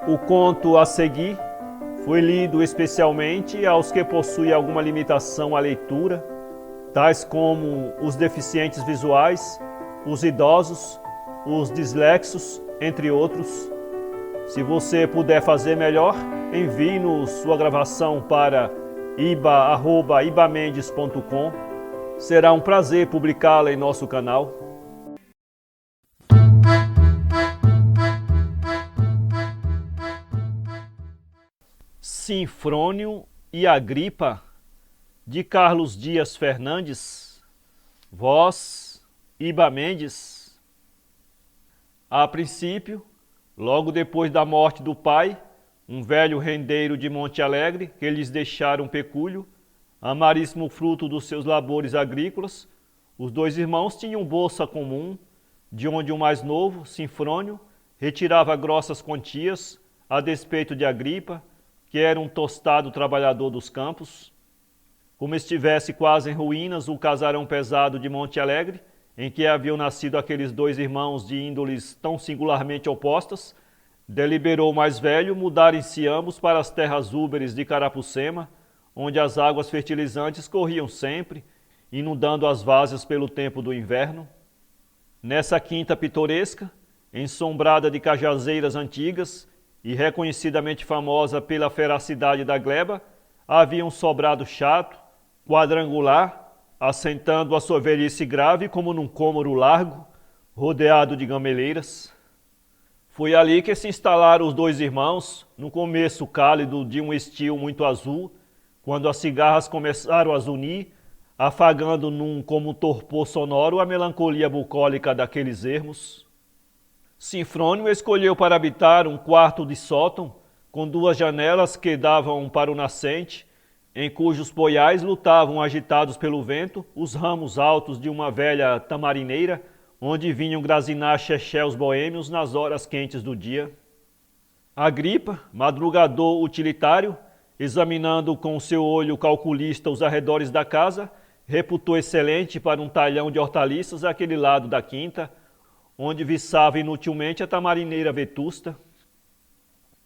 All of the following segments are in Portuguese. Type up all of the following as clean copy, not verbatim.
O conto a seguir foi lido especialmente aos que possuem alguma limitação à leitura, tais como os deficientes visuais, os idosos, os dislexos, entre outros. Se você puder fazer melhor, envie-nos sua gravação para iba@ibamendes.com. Será um prazer publicá-la em nosso canal. Sinfrônio e Agripa, de Carlos Dias Fernandes, voz Iba Mendes. A princípio, logo depois da morte do pai, um velho rendeiro de Monte Alegre, que lhes deixara um pecúlio, amaríssimo fruto dos seus labores agrícolas, os dois irmãos tinham bolsa comum, de onde o mais novo, Sinfrônio, retirava grossas quantias, a despeito de Agripa, que era um tostado trabalhador dos campos. Como estivesse quase em ruínas o casarão pesado de Monte Alegre, em que haviam nascido aqueles dois irmãos de índoles tão singularmente opostas, deliberou o mais velho mudarem-se ambos para as terras úberes de Carapucema, onde as águas fertilizantes corriam sempre, inundando as várzeas pelo tempo do inverno. Nessa quinta pitoresca, ensombrada de cajazeiras antigas, e reconhecidamente famosa pela feracidade da gleba, havia um sobrado chato, quadrangular, assentando a sua velhice grave como num cômoro largo, rodeado de gameleiras. Foi ali que se instalaram os dois irmãos, no começo cálido de um estio muito azul, quando as cigarras começaram a zunir, afagando como um torpor sonoro a melancolia bucólica daqueles ermos. Sinfrônio escolheu para habitar um quarto de sótão, com duas janelas que davam para o nascente, em cujos poiais lutavam agitados pelo vento os ramos altos de uma velha tamarineira, onde vinham grasinar chechéus boêmios nas horas quentes do dia. Agripa, madrugador utilitário, examinando com seu olho calculista os arredores da casa, reputou excelente para um talhão de hortaliças aquele lado da quinta, onde viçava inutilmente a tamarineira vetusta.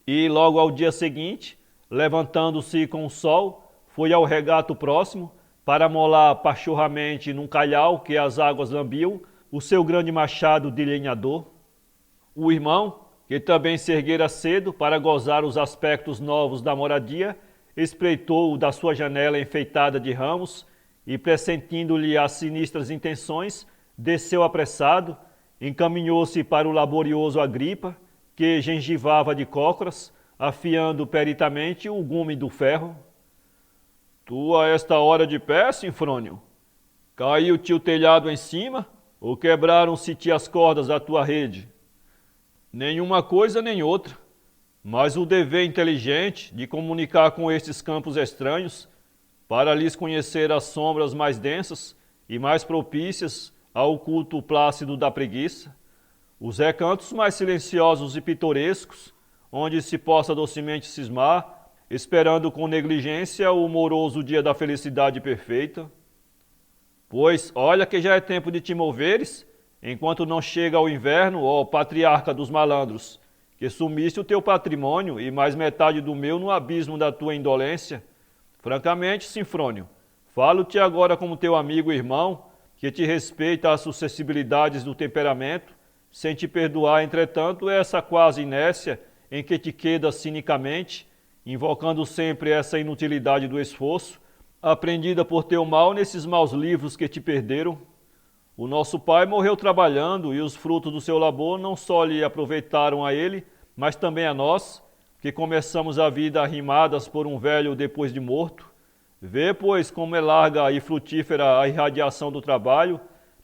E logo ao dia seguinte, levantando-se com o sol, foi ao regato próximo para molar pachorramente num calhau que as águas lambiam o seu grande machado de lenhador. O irmão, que também se erguera cedo para gozar os aspectos novos da moradia, espreitou-o da sua janela enfeitada de ramos e, pressentindo-lhe as sinistras intenções, desceu apressado, encaminhou-se para o laborioso Agripa, que gengivava de cócoras, afiando peritamente o gume do ferro. Tu a esta hora de pé, Sinfrônio? Caiu-te o telhado em cima, ou quebraram-se-te as cordas da tua rede? Nenhuma coisa nem outra, mas o dever inteligente de comunicar com estes campos estranhos, para lhes conhecer as sombras mais densas e mais propícias ao culto plácido da preguiça, os recantos mais silenciosos e pitorescos, onde se possa docemente cismar, esperando com negligência o moroso dia da felicidade perfeita. Pois olha que já é tempo de te moveres, enquanto não chega o inverno, ó patriarca dos malandros, que sumiste o teu patrimônio e mais metade do meu no abismo da tua indolência. Francamente, Sinfrônio, falo-te agora como teu amigo e irmão, que te respeita as suscessibilidades do temperamento, sem te perdoar, entretanto, essa quase inércia em que te quedas cinicamente, invocando sempre essa inutilidade do esforço, aprendida por teu mal nesses maus livros que te perderam. O nosso pai morreu trabalhando e os frutos do seu labor não só lhe aproveitaram a ele, mas também a nós, que começamos a vida arrimadas por um velho depois de morto. Vê, pois, como é larga e frutífera a irradiação do trabalho,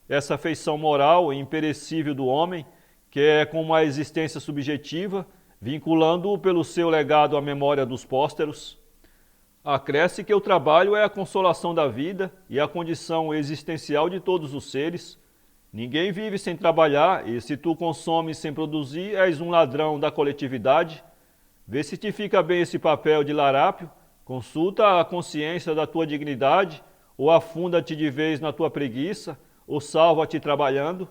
essa feição moral e imperecível do homem, que é como a existência subjetiva, vinculando-o pelo seu legado à memória dos pósteros. Acresce que o trabalho é a consolação da vida e a condição existencial de todos os seres. Ninguém vive sem trabalhar e se tu consomes sem produzir, és um ladrão da coletividade. Vê se te fica bem esse papel de larápio, consulta a consciência da tua dignidade, ou afunda-te de vez na tua preguiça, ou salva-te trabalhando.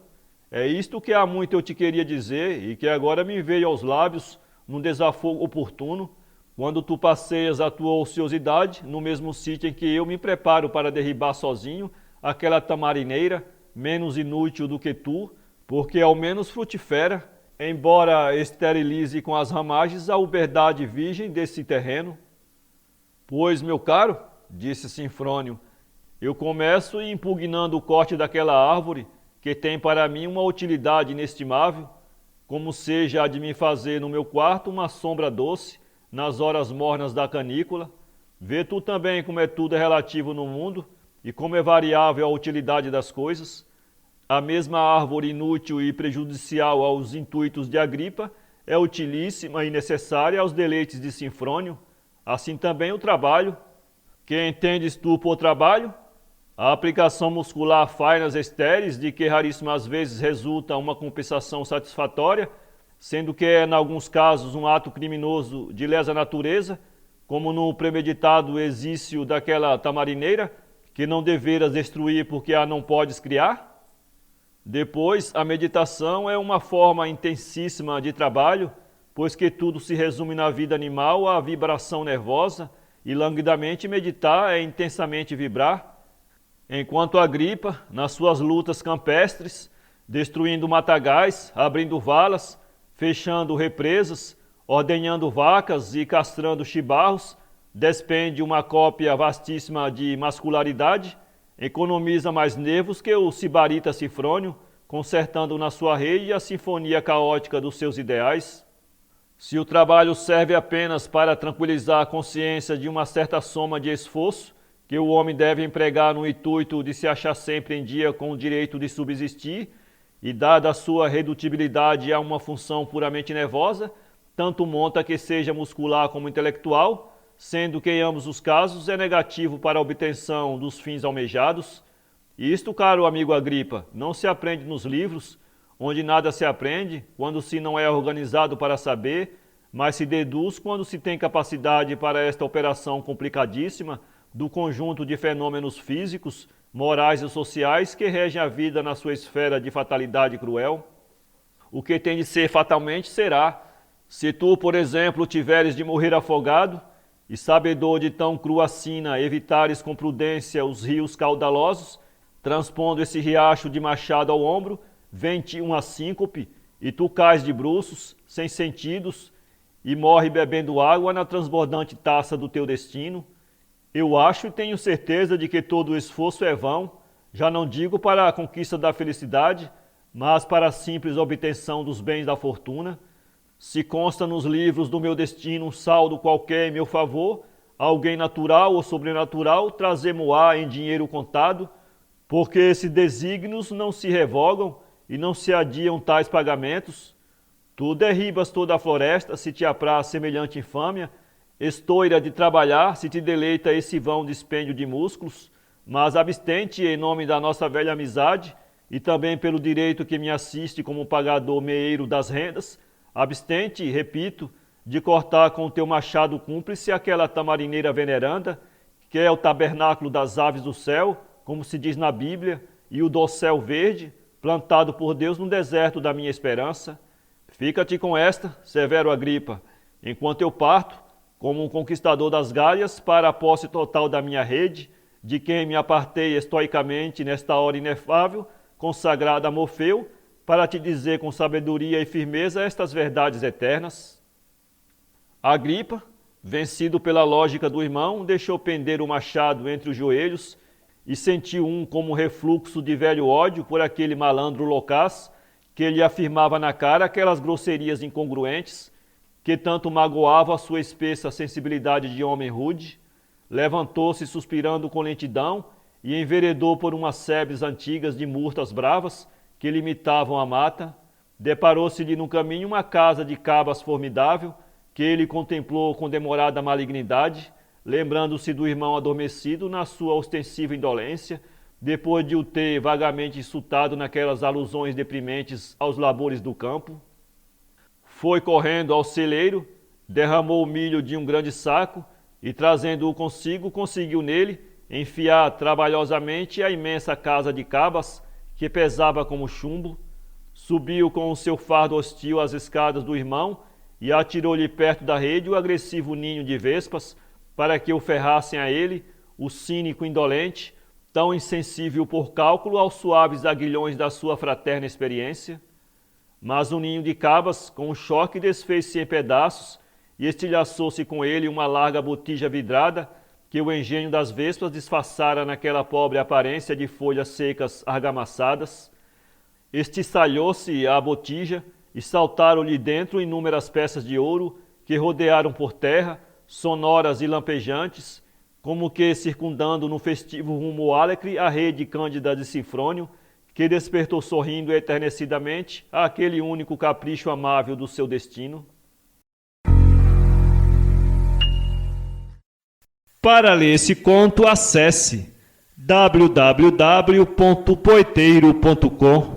É isto que há muito eu te queria dizer e que agora me veio aos lábios, num desafogo oportuno, quando tu passeias a tua ociosidade no mesmo sítio em que eu me preparo para derribar sozinho aquela tamarineira, menos inútil do que tu, porque ao menos frutifera, embora esterilize com as ramagens a uberdade virgem desse terreno. Pois, meu caro, disse Sinfrônio, eu começo impugnando o corte daquela árvore, que tem para mim uma utilidade inestimável, como seja a de me fazer no meu quarto uma sombra doce, nas horas mornas da canícula. Vê tu também como é tudo relativo no mundo, e como é variável a utilidade das coisas. A mesma árvore inútil e prejudicial aos intuitos de Agripa é utilíssima e necessária aos deleites de Sinfrônio. Assim também o trabalho. Que entendes tu por trabalho? A aplicação muscular fainas estéreis, de que raríssimas vezes resulta uma compensação satisfatória, sendo que é, em alguns casos, um ato criminoso de lesa natureza, como no premeditado exício daquela tamarineira, que não deveras destruir porque a não podes criar? Depois, a meditação é uma forma intensíssima de trabalho, pois que tudo se resume na vida animal à vibração nervosa, e languidamente meditar é intensamente vibrar. Enquanto Agripa, nas suas lutas campestres, destruindo matagais, abrindo valas, fechando represas, ordenhando vacas e castrando chibarros, despende uma cópia vastíssima de mascularidade, economiza mais nervos que o sibarita Sinfrônio, concertando na sua rede a sinfonia caótica dos seus ideais. Se o trabalho serve apenas para tranquilizar a consciência de uma certa soma de esforço, que o homem deve empregar no intuito de se achar sempre em dia com o direito de subsistir, e dada a sua redutibilidade a uma função puramente nervosa, tanto monta que seja muscular como intelectual, sendo que em ambos os casos é negativo para a obtenção dos fins almejados. Isto, caro amigo Agripa, não se aprende nos livros, onde nada se aprende, quando se não é organizado para saber, mas se deduz quando se tem capacidade para esta operação complicadíssima do conjunto de fenômenos físicos, morais e sociais que regem a vida na sua esfera de fatalidade cruel. O que tem de ser fatalmente será. Se tu, por exemplo, tiveres de morrer afogado, e sabedor de tão crua sina evitares com prudência os rios caudalosos, transpondo esse riacho de machado ao ombro, vem-te uma síncope, e tu cais de bruços, sem sentidos, e morre bebendo água na transbordante taça do teu destino. Eu acho e tenho certeza de que todo o esforço é vão, já não digo para a conquista da felicidade, mas para a simples obtenção dos bens da fortuna. Se consta nos livros do meu destino um saldo qualquer em meu favor, alguém natural ou sobrenatural trazer-mo-á em dinheiro contado, porque esses desígnios não se revogam e não se adiam tais pagamentos. Tu derribas toda a floresta, se te apraz semelhante infâmia, estoura de trabalhar, se te deleita esse vão dispêndio de músculos, mas abstente em nome da nossa velha amizade, e também pelo direito que me assiste como pagador meeiro das rendas, abstente, repito, de cortar com o teu machado cúmplice aquela tamarineira veneranda, que é o tabernáculo das aves do céu, como se diz na Bíblia, e o dossel verde, plantado por Deus no deserto da minha esperança. Fica-te com esta, severo Agripa, enquanto eu parto, como um conquistador das Gálias, para a posse total da minha rede, de quem me apartei estoicamente nesta hora inefável, consagrada a Morfeu, para te dizer com sabedoria e firmeza estas verdades eternas. Agripa, vencido pela lógica do irmão, deixou pender o machado entre os joelhos e sentiu como refluxo de velho ódio por aquele malandro locaz que lhe afirmava na cara aquelas grosserias incongruentes que tanto magoava a sua espessa sensibilidade de homem rude. Levantou-se suspirando com lentidão e enveredou por umas sebes antigas de murtas bravas que limitavam a mata. Deparou-se-lhe no caminho uma casa de cabas formidável, que ele contemplou com demorada malignidade, lembrando-se do irmão adormecido na sua ostensiva indolência, depois de o ter vagamente insultado naquelas alusões deprimentes aos labores do campo. Foi correndo ao celeiro, derramou o milho de um grande saco e, trazendo-o consigo, conseguiu nele enfiar trabalhosamente a imensa casa de cabas, que pesava como chumbo. Subiu com o seu fardo hostil as escadas do irmão e atirou-lhe perto da rede o agressivo ninho de vespas, para que o ferrassem a ele, o cínico indolente, tão insensível por cálculo aos suaves aguilhões da sua fraterna experiência. Mas o ninho de cabas, com um choque, desfez-se em pedaços e estilhaçou-se com ele uma larga botija vidrada que o engenho das vespas disfarçara naquela pobre aparência de folhas secas argamaçadas. Estiçalhou-se a botija e saltaram-lhe dentro inúmeras peças de ouro que rodearam por terra, sonoras e lampejantes, como que circundando no festivo rumo alecre a rede cândida de Sinfrônio, que despertou sorrindo eternecidamente aquele único capricho amável do seu destino. Para ler esse conto, acesse www.poeteiro.com